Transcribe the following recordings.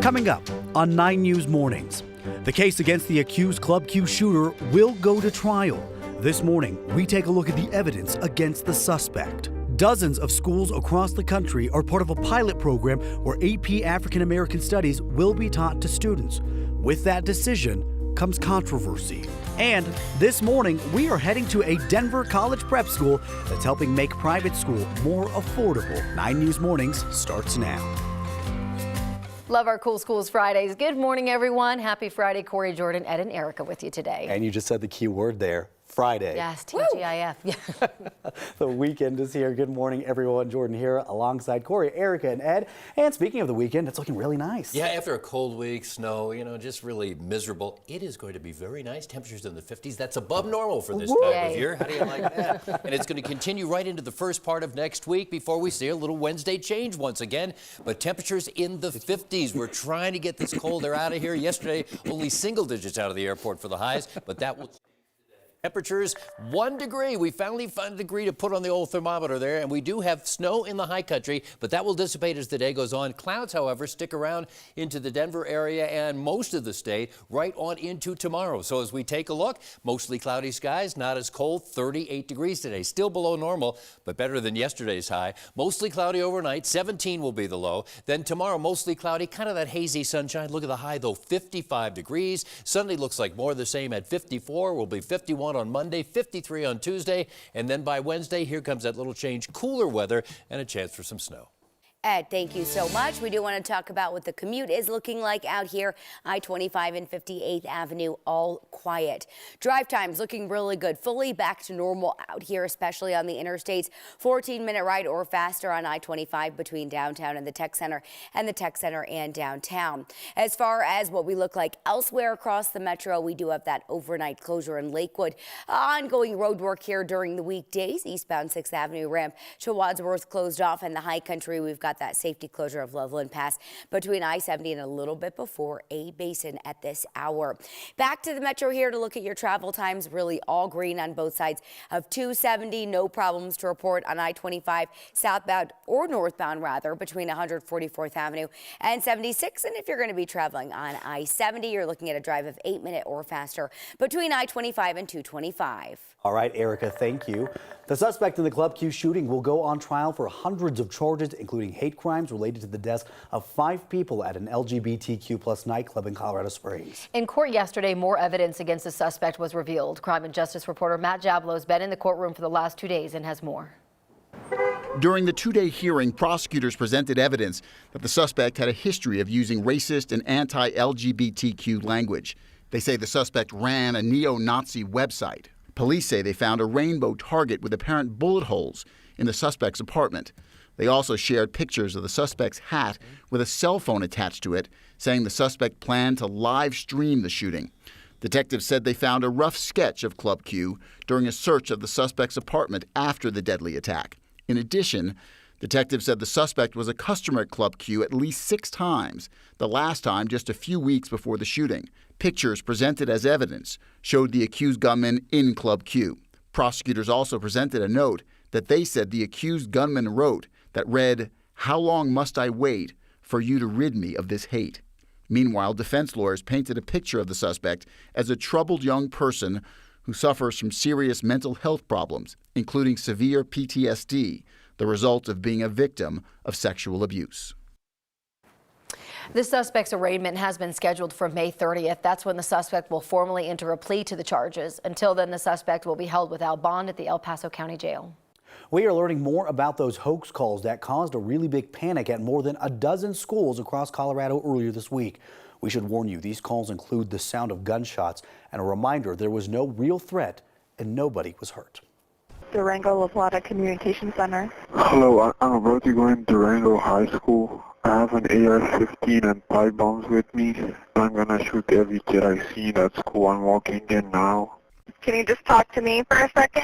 Coming up on 9 News Mornings, the case against the accused Club Q shooter will go to trial. This morning, we take a look at the evidence against the suspect. Dozens of schools across the country are part of a pilot program where AP African American Studies will be taught to students. With that decision comes controversy. And this morning, we are heading to a Denver college prep school that's helping make private school more affordable. 9 News Mornings starts now. Love our Cool Schools Fridays. Good morning, everyone. Happy Friday. Corey, Jordan, Ed, and Erica with you today. And you just said the key word there, Friday. Yes, TGIF. The weekend is here. Good morning, everyone. Jordan here alongside Corey, Erica, and Ed. And speaking of the weekend, it's looking really nice. Yeah, after a cold week, snow, just really miserable. It is going to be very nice. Temperatures in the 50s. That's above normal for this time of year. How do you like that? And it's going to continue right into the first part of next week before we see a little Wednesday change once again. But temperatures in the 50s. We're trying to get this cold air out of here. Yesterday, only single digits out of the airport for the highs, but that will... Temperatures 1 degree. We finally found a degree to put on the old thermometer there, and we do have snow in the high country, but that will dissipate as the day goes on. Clouds, however, stick around into the Denver area and most of the state right on into tomorrow. So as we take a look, mostly cloudy skies, not as cold, 38 degrees today. Still below normal, but better than yesterday's high. Mostly cloudy overnight, 17 will be the low. Then tomorrow, mostly cloudy, kind of that hazy sunshine. Look at the high, though, 55 degrees. Sunday looks like more the same at 54. Will be 51 on Monday, 53 on Tuesday, and then by Wednesday, here comes that little change, cooler weather and a chance for some snow. Ed, thank you so much. We do want to talk about what the commute is looking like out here. I-25 and 58th Avenue, all quiet. Drive times looking really good. Fully back to normal out here, especially on the interstates. 14-minute ride or faster on I-25 between downtown and the Tech Center and downtown. As far as what we look like elsewhere across the metro, we do have that overnight closure in Lakewood. Ongoing road work here during the weekdays. Eastbound 6th Avenue ramp to Wadsworth closed off, and the high country, we've got that safety closure of Loveland Pass between I-70 and a little bit before A Basin at this hour. Back to the metro here to look at your travel times. Really all green on both sides of 270. No problems to report on I-25 southbound or northbound rather between 144th Avenue and 76. And if you're going to be traveling on I-70, you're looking at a drive of 8-minute or faster between I-25 and 225. All right, Erica, thank you. The suspect in the Club Q shooting will go on trial for hundreds of charges, including hate crimes related to the deaths of 5 people at an LGBTQ+ nightclub in Colorado Springs. In court yesterday, more evidence against the suspect was revealed. Crime and Justice reporter Matt Jablow has been in the courtroom for the last 2 days and has more. During the 2-day hearing, prosecutors presented evidence that the suspect had a history of using racist and anti-LGBTQ language. They say the suspect ran a neo-Nazi website. Police say they found a rainbow target with apparent bullet holes in the suspect's apartment. They also shared pictures of the suspect's hat with a cell phone attached to it, saying the suspect planned to live stream the shooting. Detectives said they found a rough sketch of Club Q during a search of the suspect's apartment after the deadly attack. In addition, detectives said the suspect was a customer at Club Q at least 6 times, the last time just a few weeks before the shooting. Pictures presented as evidence showed the accused gunman in Club Q. Prosecutors also presented a note that they said the accused gunman wrote that read, "How long must I wait for you to rid me of this hate?" Meanwhile, defense lawyers painted a picture of the suspect as a troubled young person who suffers from serious mental health problems, including severe PTSD, the result of being a victim of sexual abuse. The suspect's arraignment has been scheduled for May 30th. That's when the suspect will formally enter a plea to the charges. Until then, the suspect will be held without bond at the El Paso County Jail. We are learning more about those hoax calls that caused a really big panic at more than a dozen schools across Colorado earlier this week. We should warn you, these calls include the sound of gunshots and a reminder there was no real threat and nobody was hurt. Durango La Plata Communication Center. Hello, I'm about to go in Durango High School. I have an AR-15 and 5 bombs with me. I'm gonna shoot every kid I see in that school. I'm walking in now. Can you just talk to me for a second?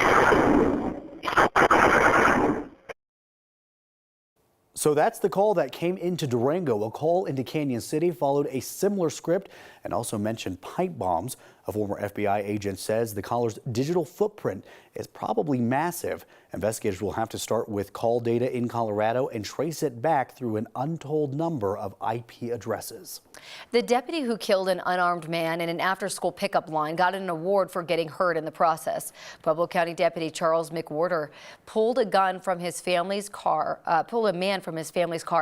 So that's the call that came into Durango. A call into Canyon City followed a similar script and also mentioned pipe bombs. A former FBI agent says the caller's digital footprint is probably massive. Investigators will have to start with call data in Colorado and trace it back through an untold number of IP addresses. The deputy who killed an unarmed man in an after-school pickup line got an award for getting hurt in the process. Pueblo County Deputy Charles McWhorter pulled a man from his family's car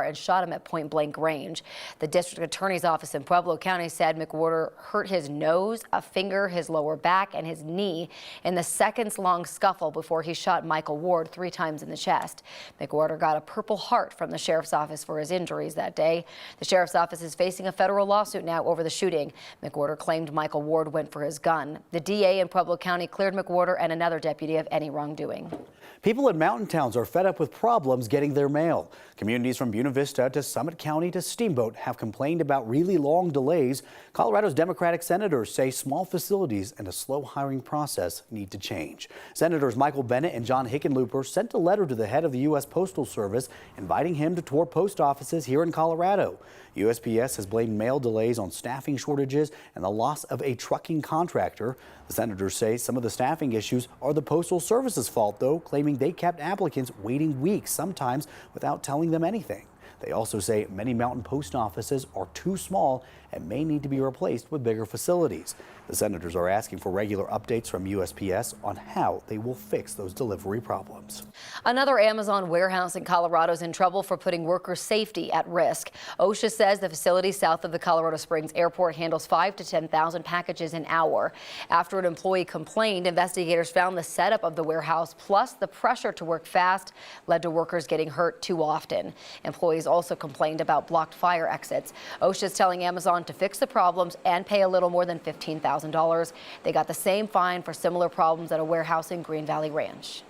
and shot him at point-blank range. The district attorney's office in Pueblo County said McWhorter hurt his nose, a finger, his lower back, and his knee in the seconds-long scuffle before he shot Michael Ward 3 times in the chest. McWhorter got a Purple Heart from the sheriff's office for his injuries that day. The sheriff's office is facing a federal lawsuit now over the shooting. McWhorter claimed Michael Ward went for his gun. The DA in Pueblo County cleared McWhorter and another deputy of any wrongdoing. People in mountain towns are fed up with problems getting their mail. Communities from Buena Vista to Summit County to Steamboat have complained about really long delays. Colorado's Democratic senators say small facilities and a slow hiring process need to change. Senators Michael Bennett and John Hickenlooper sent a letter to the head of the U.S. Postal Service inviting him to tour post offices here in Colorado. USPS has blamed mail delays on staffing shortages and the loss of a trucking contractor. The senators say some of the staffing issues are the Postal Service's fault, though, claiming they kept applicants waiting weeks, sometimes without telling them anything. They also say many mountain post offices are too small and may need to be replaced with bigger facilities. The senators are asking for regular updates from USPS on how they will fix those delivery problems. Another Amazon warehouse in Colorado is in trouble for putting workers' safety at risk. OSHA says the facility south of the Colorado Springs airport handles 5,000 to 10,000 packages an hour. After an employee complained, investigators found the setup of the warehouse plus the pressure to work fast led to workers getting hurt too often. Employees also complained about blocked fire exits. OSHA is telling Amazon to fix the problems and pay a little more than $15,000. They got the same fine for similar problems at a warehouse in Green Valley Ranch.